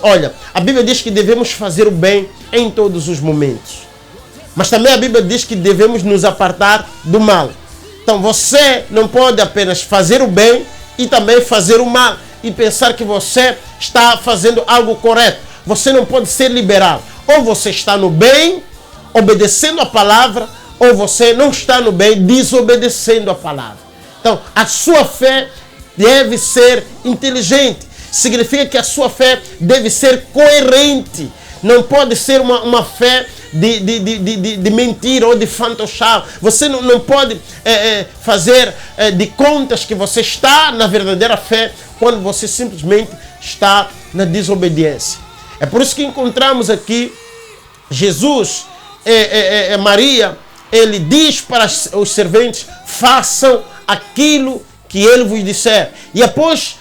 Olha, a Bíblia diz que devemos fazer o bem em todos os momentos. Mas também a Bíblia diz que devemos nos apartar do mal. Então você não pode apenas fazer o bem e também fazer o mal e pensar que você está fazendo algo correto. Você não pode ser liberal. Ou você está no bem, obedecendo a palavra, ou você não está no bem, desobedecendo a palavra. Então, a sua fé deve ser inteligente. Significa que a sua fé deve ser coerente. Não pode ser uma fé de mentira ou de fantochal. Você não pode fazer de contas que você está na verdadeira fé quando você simplesmente está na desobediência. É por isso que encontramos aqui Jesus, Maria, ele diz para os serventes: façam aquilo que ele vos disser. E após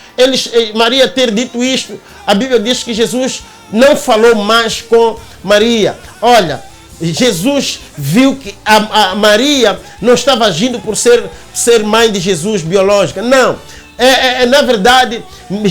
Maria ter dito isto, a Bíblia diz que Jesus não falou mais com Maria. Olha, Jesus viu que a Maria não estava agindo por ser mãe de Jesus biológica. Não. Na verdade,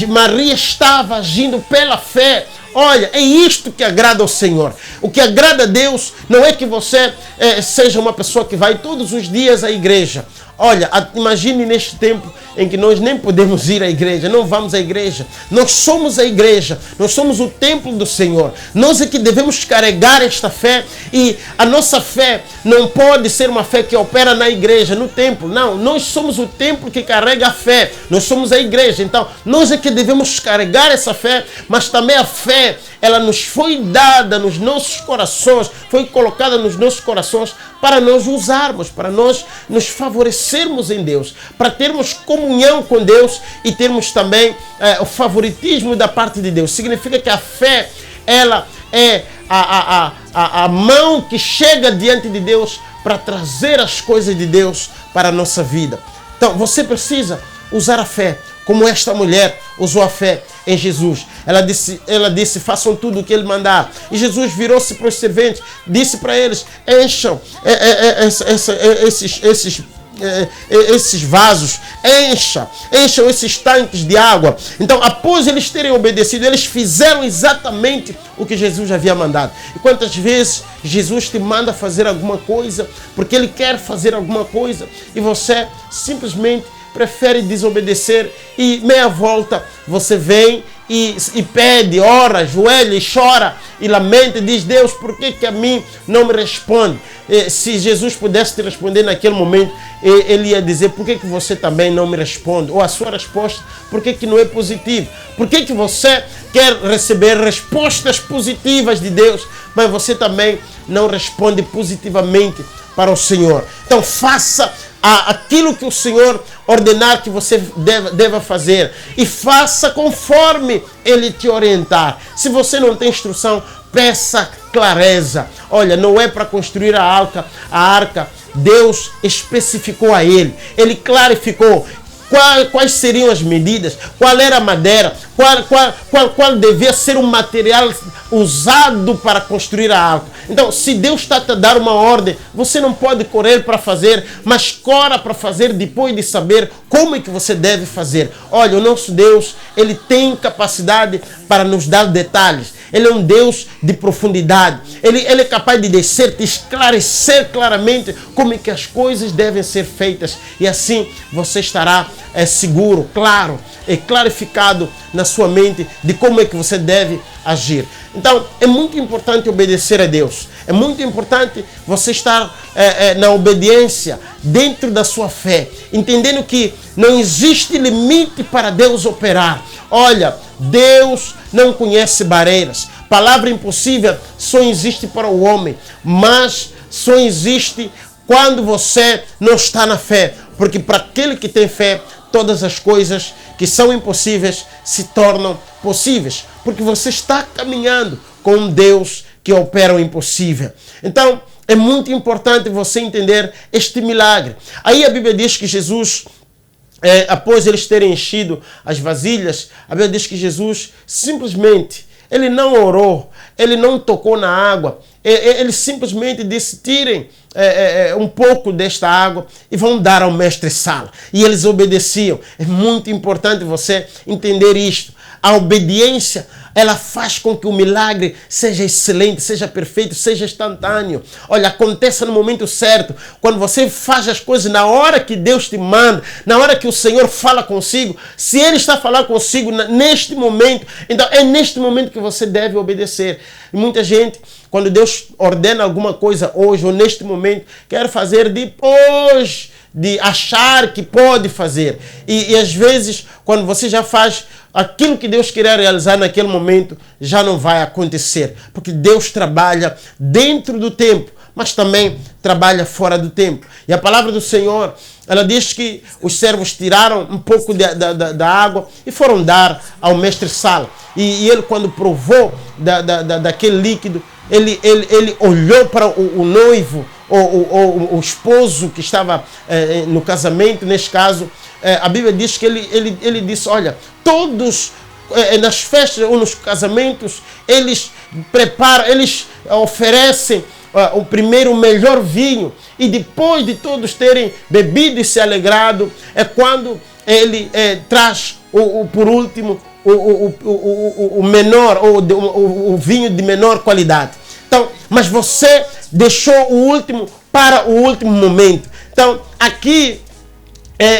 Maria estava agindo pela fé. Olha, é isto que agrada ao Senhor. O que agrada a Deus não é que você seja uma pessoa que vai todos os dias à igreja. Olha, imagine neste tempo em que nós nem podemos ir à igreja, não vamos à igreja. Nós somos a igreja, nós somos o templo do Senhor. Nós é que devemos carregar esta fé, e a nossa fé não pode ser uma fé que opera na igreja, no templo. Não, nós somos o templo que carrega a fé. Nós somos a igreja. Então, nós é que devemos carregar essa fé, mas também a fé, ela nos foi dada nos nossos corações, foi colocada nos nossos corações para nós usarmos, para nós nos favorecermos em Deus, para termos comunhão com Deus e termos também o favoritismo da parte de Deus. Significa que a fé, ela é a mão que chega diante de Deus para trazer as coisas de Deus para a nossa vida. Então, você precisa usar a fé, como esta mulher usou a fé em Jesus. Ela disse, façam tudo o que ele mandar. E Jesus virou-se para os serventes, disse para eles: encham esses vasos, encham esses tanques de água. Então, após eles terem obedecido, eles fizeram exatamente o que Jesus havia mandado. E quantas vezes Jesus te manda fazer alguma coisa, porque ele quer fazer alguma coisa, e você simplesmente prefere desobedecer, e meia volta você vem e pede, ora, ajoelha e chora e lamenta e diz: Deus, por que a mim não me responde? Se Jesus pudesse te responder naquele momento, ele ia dizer: por que você também não me responde? Ou a sua resposta, por que não é positiva? Por que você quer receber respostas positivas de Deus, mas você também não responde positivamente para o Senhor? Então, faça aquilo que o Senhor ordenar que você deva fazer, e faça conforme ele te orientar. Se você não tem instrução, peça clareza. Olha, não é para construir a arca, Deus especificou a ele clarificou quais seriam as medidas, qual era a madeira, qual devia ser o material usado para construir a arca. Então, se Deus está a dar uma ordem, você não pode correr para fazer, mas corra para fazer depois de saber como é que você deve fazer. Olha, o nosso Deus, ele tem capacidade para nos dar detalhes. Ele é um Deus de profundidade. Ele é capaz de descer, de esclarecer claramente como é que as coisas devem ser feitas. E assim você estará seguro, claro e clarificado na sua mente de como é que você deve agir. Então, é muito importante obedecer a Deus. É muito importante você estar na obediência dentro da sua fé, entendendo que não existe limite para Deus operar. Olha, Deus não conhece barreiras. Palavra impossível só existe para o homem, mas só existe quando você não está na fé. Porque para aquele que tem fé, todas as coisas que são impossíveis se tornam possíveis. Porque você está caminhando com um Deus que opera o impossível. Então, é muito importante você entender este milagre. Aí a Bíblia diz que Jesus, após eles terem enchido as vasilhas, a Bíblia diz que Jesus simplesmente, ele não orou, ele não tocou na água, ele simplesmente disse, tirem um pouco desta água e vão dar ao mestre-sala. E eles obedeciam. É muito importante você entender isto. A obediência, ela faz com que o milagre seja excelente, seja perfeito, seja instantâneo. Olha, aconteça no momento certo. Quando você faz as coisas na hora que Deus te manda, na hora que o Senhor fala consigo, se Ele está falando consigo neste momento, então é neste momento que você deve obedecer. E muita gente, quando Deus ordena alguma coisa hoje ou neste momento, quer fazer depois de achar que pode fazer. E às vezes, quando você já faz aquilo que Deus queria realizar naquele momento, já não vai acontecer. Porque Deus trabalha dentro do tempo, mas também trabalha fora do tempo. E a palavra do Senhor, ela diz que os servos tiraram um pouco da água e foram dar ao mestre-sala. E ele, quando provou daquele líquido, ele olhou para o noivo, o esposo que estava no casamento, neste caso, a Bíblia diz que ele disse, olha, todos nas festas ou nos casamentos, eles preparam, eles oferecem o primeiro, o melhor vinho, e depois de todos terem bebido e se alegrado, é quando ele traz por último o menor, o vinho de menor qualidade. Então, mas você deixou o último para o último momento. Então, aqui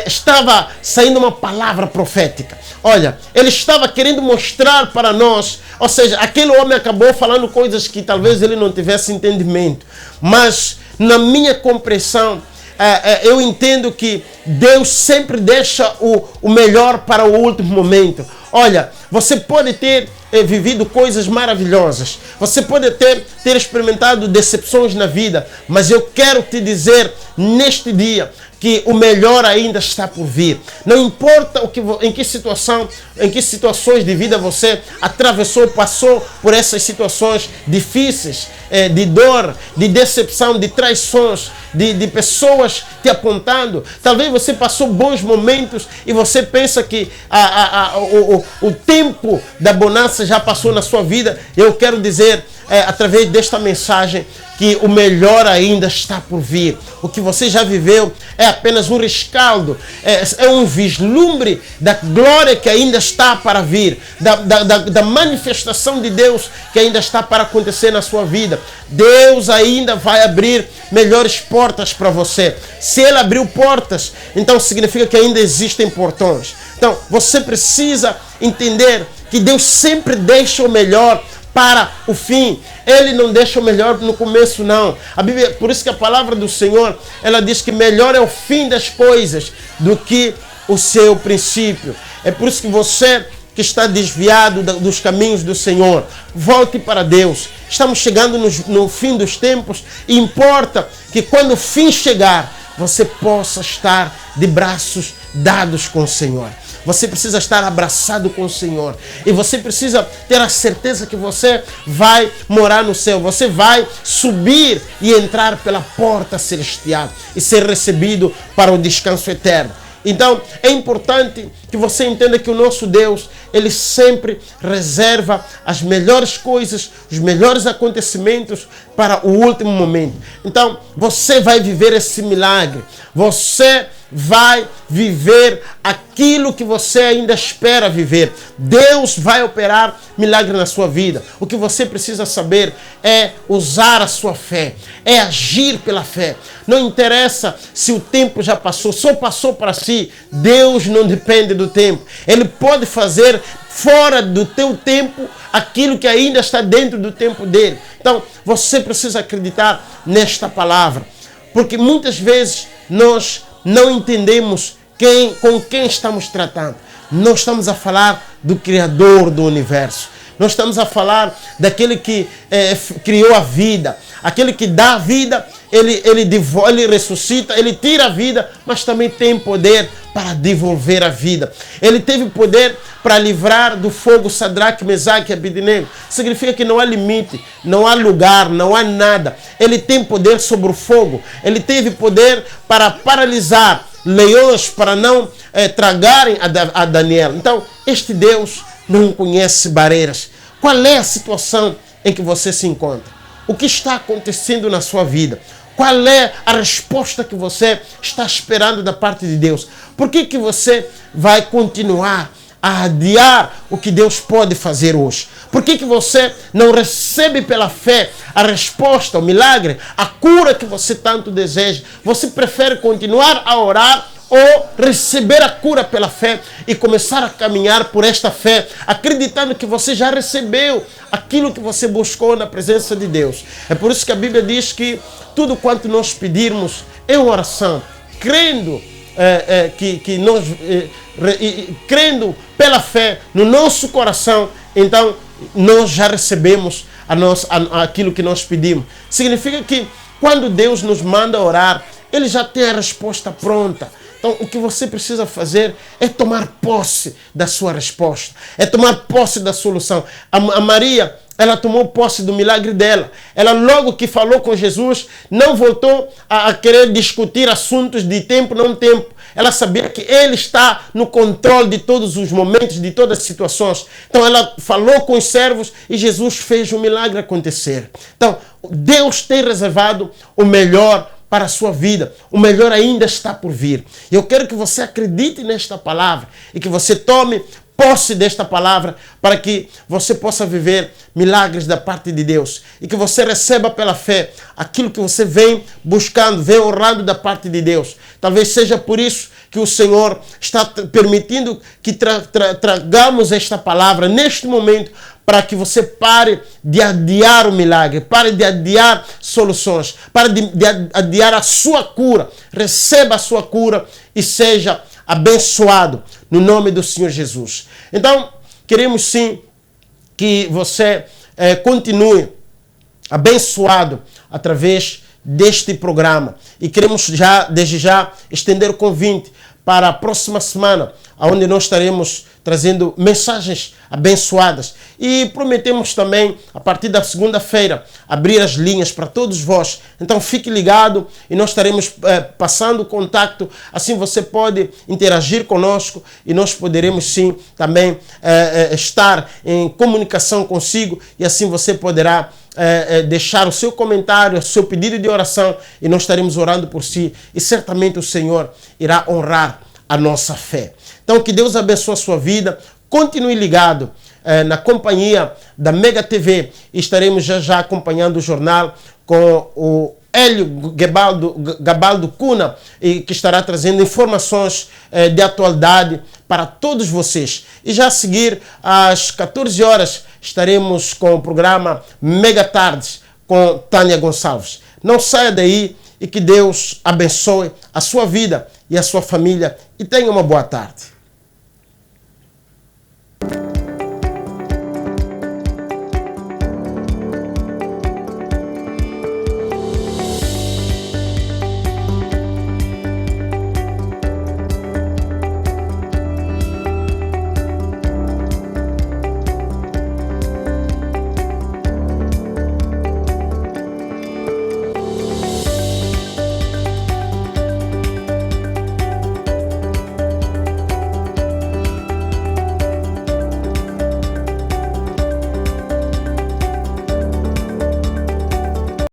estava saindo uma palavra profética. Olha, ele estava querendo mostrar para nós, ou seja, aquele homem acabou falando coisas que talvez ele não tivesse entendimento, mas na minha compreensão, eu entendo que Deus sempre deixa o melhor para o último momento. Olha, você pode ter vivido coisas maravilhosas, você pode ter experimentado decepções na vida, mas eu quero te dizer neste dia que o melhor ainda está por vir. Não importa em que situações de vida você atravessou, passou por essas situações difíceis, de dor, de decepção, de traições, de pessoas te apontando. Talvez você passou bons momentos e você pensa que o tempo da bonança já passou na sua vida. Eu quero dizer, através desta mensagem, que o melhor ainda está por vir. O que você já viveu é apenas um rescaldo, é um vislumbre da glória que ainda está para vir, da manifestação de Deus que ainda está para acontecer na sua vida. Deus ainda vai abrir melhores portas para você. Se Ele abriu portas, então significa que ainda existem portões. Então, você precisa entender que Deus sempre deixa o melhor para o fim. Ele não deixa o melhor no começo, não. A Bíblia, por isso que a palavra do Senhor, ela diz que melhor é o fim das coisas do que o seu princípio. É por isso que você que está desviado dos caminhos do Senhor, volte para Deus. Estamos chegando no fim dos tempos e importa que quando o fim chegar, você possa estar de braços dados com o Senhor. Você precisa estar abraçado com o Senhor. E você precisa ter a certeza que você vai morar no céu. Você vai subir e entrar pela porta celestial e ser recebido para o descanso eterno. Então, é importante que você entenda que o nosso Deus, Ele sempre reserva as melhores coisas, os melhores acontecimentos para o último momento. Então, você vai viver esse milagre. Você vai viver aquilo que você ainda espera viver. Deus vai operar milagre na sua vida. O que você precisa saber é usar a sua fé, é agir pela fé. Não interessa se o tempo já passou, só passou para si. Deus não depende do tempo. Ele pode fazer fora do teu tempo aquilo que ainda está dentro do tempo dele. Então, você precisa acreditar nesta palavra, porque muitas vezes nós não entendemos com quem estamos tratando. Nós estamos a falar do Criador do universo. Nós estamos a falar daquele que criou a vida, aquele que dá a vida ele ressuscita, ele tira a vida, mas também tem poder para devolver a vida. Ele teve poder para livrar do fogo Sadraque, Mesaque e Abednego. Significa que não há limite, não há lugar, não há nada. Ele tem poder sobre o fogo. Ele teve poder para paralisar leões, para não tragarem a Daniel. Então, este Deus não conhece barreiras. Qual é a situação em que você se encontra? O que está acontecendo na sua vida? Qual é a resposta que você está esperando da parte de Deus? Por que você vai continuar a adiar o que Deus pode fazer hoje? Por que você não recebe pela fé a resposta, o milagre, a cura que você tanto deseja? Você prefere continuar a orar ou receber a cura pela fé e começar a caminhar por esta fé, acreditando que você já recebeu aquilo que você buscou na presença de Deus? É por isso que a Bíblia diz que tudo quanto nós pedirmos em oração, crendo crendo pela fé no nosso coração, então nós já recebemos aquilo que nós pedimos. Significa que quando Deus nos manda orar, Ele já tem a resposta pronta. Então, o que você precisa fazer é tomar posse da sua resposta, é tomar posse da solução. A Maria, ela tomou posse do milagre dela. Ela, logo que falou com Jesus, não voltou a querer discutir assuntos de tempo, não tempo. Ela sabia que Ele está no controle de todos os momentos, de todas as situações. Então, ela falou com os servos e Jesus fez o milagre acontecer. Então, Deus tem reservado o melhor para a sua vida. O melhor ainda está por vir. Eu quero que você acredite nesta palavra e que você tome posse desta palavra para que você possa viver milagres da parte de Deus e que você receba pela fé aquilo que você vem buscando, vem honrando da parte de Deus. Talvez seja por isso que o Senhor está permitindo que tragamos esta palavra neste momento, para que você pare de adiar o milagre, pare de adiar soluções, pare de adiar a sua cura. Receba a sua cura e seja abençoado no nome do Senhor Jesus. Então, queremos sim que você continue abençoado através deste programa. E queremos desde já, estender o convite para a próxima semana, onde nós estaremos trazendo mensagens abençoadas. E prometemos também, a partir da segunda-feira, abrir as linhas para todos vós. Então fique ligado e nós estaremos passando o contato. Assim você pode interagir conosco e nós poderemos sim também estar em comunicação consigo. E assim você poderá deixar o seu comentário, o seu pedido de oração e nós estaremos orando por si. E certamente o Senhor irá honrar a nossa fé. Então, que Deus abençoe a sua vida. Continue ligado na companhia da Mega TV. Estaremos já acompanhando o jornal com o Hélio Gabaldo Cunha, que estará trazendo informações de atualidade para todos vocês. E já a seguir, às 14 horas, estaremos com o programa Mega Tardes com Tânia Gonçalves. Não saia daí e que Deus abençoe a sua vida e a sua família e tenha uma boa tarde.